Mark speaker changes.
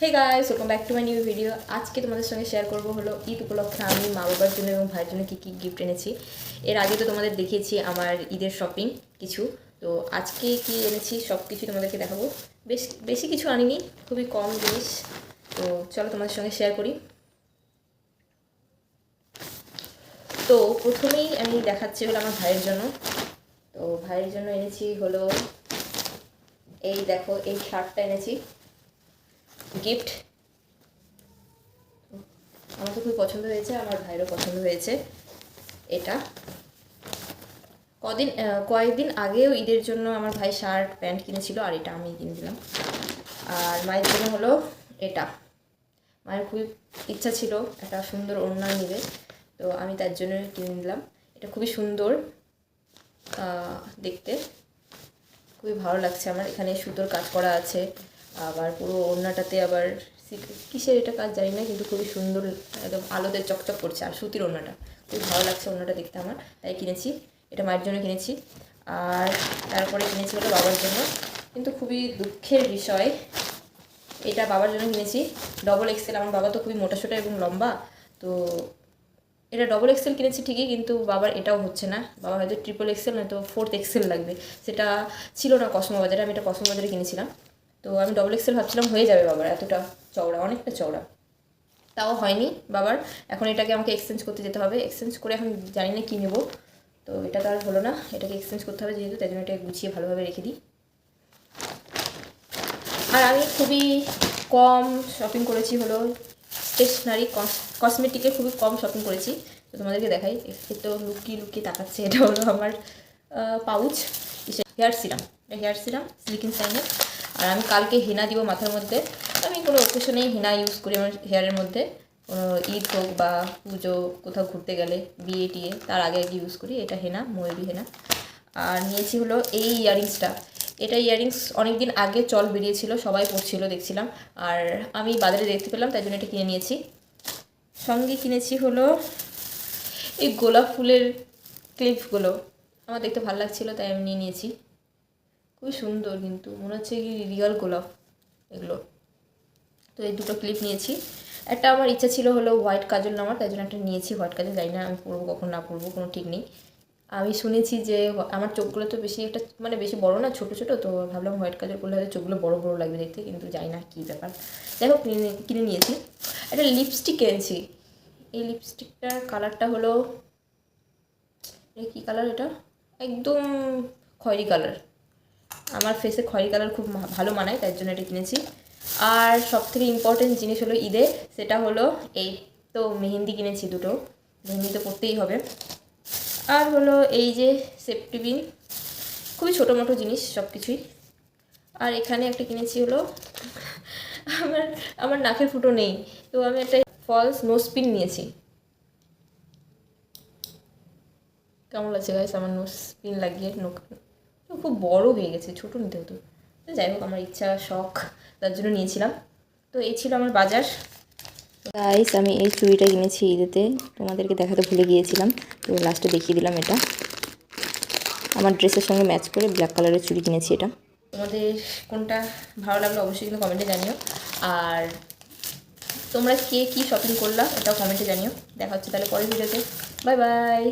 Speaker 1: Hey guys, welcome back to my new video. আজকে তোমাদের সঙ্গে শেয়ার করবো হলো ঈদ উপলক্ষে আমি মা বাবার জন্য এবং ভাইয়ের জন্য কী কী গিফট এনেছি। এর আগে তো তোমাদের দেখিয়েছি আমার ঈদের শপিং কিছু, তো আজকে কি এনেছি সব কিছু তোমাদেরকে দেখাবো। বেশি কিছু আনিনি, খুবই কম জিনিস। তো চলো তোমাদের সঙ্গে শেয়ার করি। তো প্রথমেই আমি দেখাচ্ছি হলো আমার ভাইয়ের জন্য। তো ভাইয়ের জন্য এনেছি হলো এই দেখো, এই শার্টটা এনেছি গিফট। আমার তো খুব পছন্দ হয়েছে, আমার ভাইয়েরও পছন্দ হয়েছে এটা। কয়েকদিন আগেও ঈদের জন্য আমার ভাই শার্ট প্যান্ট কিনেছিল, আর এটা আমি কিনে দিলাম। আর মায়ের জন্য হলো এটা। মায়ের খুবই ইচ্ছা ছিল একটা সুন্দর ওড়না নেবে, তো আমি তার জন্য কিনে দিলাম। এটা খুবই সুন্দর দেখতে, খুবই ভালো লাগছে আমার। এখানে সুতোর কাজ করা আছে, আবার পুরো ওড়নাটাতে আবার কিসের এটা কাজ জানি না, কিন্তু খুবই সুন্দর, একদম আলোতে চকচক করছে। আর সুতির ওড়নাটা খুবই ভালো লাগছে, ওড়নাটা দেখতে আমার, তাই কিনেছি। এটা মায়ের জন্য কিনেছি। আর তারপরে কিনেছি হলো বাবার জন্য, কিন্তু খুবই দুঃখের বিষয়, এটা বাবার জন্য কিনেছি ডবল এক্সেল। আমার বাবা তো খুবই মোটাসোটা এবং লম্বা, তো এটা ডবল এক্সেল কিনেছি ঠিকই, কিন্তু বাবার এটাও হচ্ছে না। বাবা হয়তো ট্রিপল এক্সেল নয়তো ফোর্থ এক্সেল লাগবে। সেটা ছিল না কসমো বাজারে, আমি এটা কসমো বাজারে কিনেছিলাম। তো আমি ডবল এক্সেল ভাবছিলাম হয়ে যাবে বাবার, এতটা চওড়া, অনেকটা চওড়া, তাও হয়নি বাবার। এখন এটাকে আমাকে এক্সচেঞ্জ করতে যেতে হবে। এক্সচেঞ্জ করে এখন জানি না কী নেবো, তো এটা তো আর হলো না, এটাকে এক্সচেঞ্জ করতে হবে যেহেতু, তাই জন্য এটা গুছিয়ে ভালোভাবে রেখে দিই। আর আমি খুবই কম শপিং করেছি হলো স্টেশনারি, কসমেটিকে খুবই কম শপিং করেছি। তো তোমাদেরকে দেখাই, তো লুকিয়ে লুকিয়ে তাকাচ্ছে। এটা হলো আমার পাউচ, হেয়ার সিরাম। এটা হেয়ার সিরাম সিলিকিন সাইনের। আর আমি কালকে হেনা দিব মাথার মধ্যে। আমি কোনো অকেশনেই হেনা ইউজ করি আমার হেয়ারের মধ্যে, কোনো ঈদ হোক বা পুজো, কোথাও ঘুরতে গেলে, বিয়ে টিয়ে, তার আগে আগে ইউজ করি। এটা হেনা, ময়ূরী হেনা। আর নিয়েছি হলো এই ইয়াররিংসটা। এটা ইয়াররিংস অনেক দিন আগে চল বেরিয়েছিল, সবাই পরছিল দেখছিলাম, আর আমি বাজারে দেখতে পেলাম, তাই জন্য এটা কিনে নিয়েছি। সঙ্গে কিনেছি হলো এই গোলাপ ফুলের ক্লিপগুলো, আমার দেখতে ভালো লাগছিলো তাই আমি নিয়ে নিয়েছি। খুবই সুন্দর, কিন্তু মনে হচ্ছে কি রিয়েল গোলাপ এগুলো। তো এই দুটো ক্লিপ নিয়েছি। একটা আমার ইচ্ছা ছিল হলো হোয়াইট কাজল নেওয়ার, তাই জন্য একটা নিয়েছি হোয়াইট কাজল। জানি না আমি পরবো কখন, না পরবো কোনো ঠিক নেই। আমি শুনেছি যে আমার চোখগুলো তো বেশি একটা মানে বেশি বড় না, ছোটো ছোটো, তো ভাবলাম হোয়াইট কাজল করলে হয়তো চোখগুলো বড় বড় লাগবে দেখতে, কিন্তু জানি না কী ব্যাপার। যাই হোক, কিনে নিয়েছি। একটা লিপস্টিক কিনেছি। এই লিপস্টিকটার কালারটা হলো, কী কালার এটা, একদম খয়েরি কালার। আমার ফেসে খয়েরি কালার খুব ভালো মানায়, তাই জন্য এটা কিনেছি। আর সবথেকে ইম্পর্টেন্ট জিনিস হলো ঈদে, সেটা হলো এই তো মেহেন্দি কিনেছি দুটো, মেহেন্দি তো করতেই হবে। আর হলো এই যে সেফটি পিন, খুবই ছোটো মোটো জিনিস সব কিছুই। আর এখানে একটা কিনেছি হলো আমার আমার নাকের ফুটো নেই, তো আমি একটা ফলস নোজ পিন নিয়েছি। কেমন লাগছে গাইস আমার নোজ পিন লাগিয়ে? খুব বড় হয়ে গেছে, ছোটো নিতে হতো। যাই হোক, আমার ইচ্ছা শখ, তার জন্য নিয়েছিলাম। তো এই ছিল আমার বাজার। গাইস, আমি এই চুড়িটা কিনেছি ঈদেতে, তোমাদেরকে দেখাতে ভুলে গিয়েছিলাম, তো লাস্টে দেখিয়ে দিলাম। এটা আমার ড্রেসের সঙ্গে ম্যাচ করে ব্ল্যাক কালারের চুড়ি কিনেছি এটা। তোমাদের কোনটা ভালো লাগলো অবশ্যই কিন্তু কমেন্টে জানিও। আর তোমরা কে কী শপিং করলা এটাও কমেন্টে জানিও। দেখা হচ্ছে তাহলে পরের ভিডিওতে। Bye bye.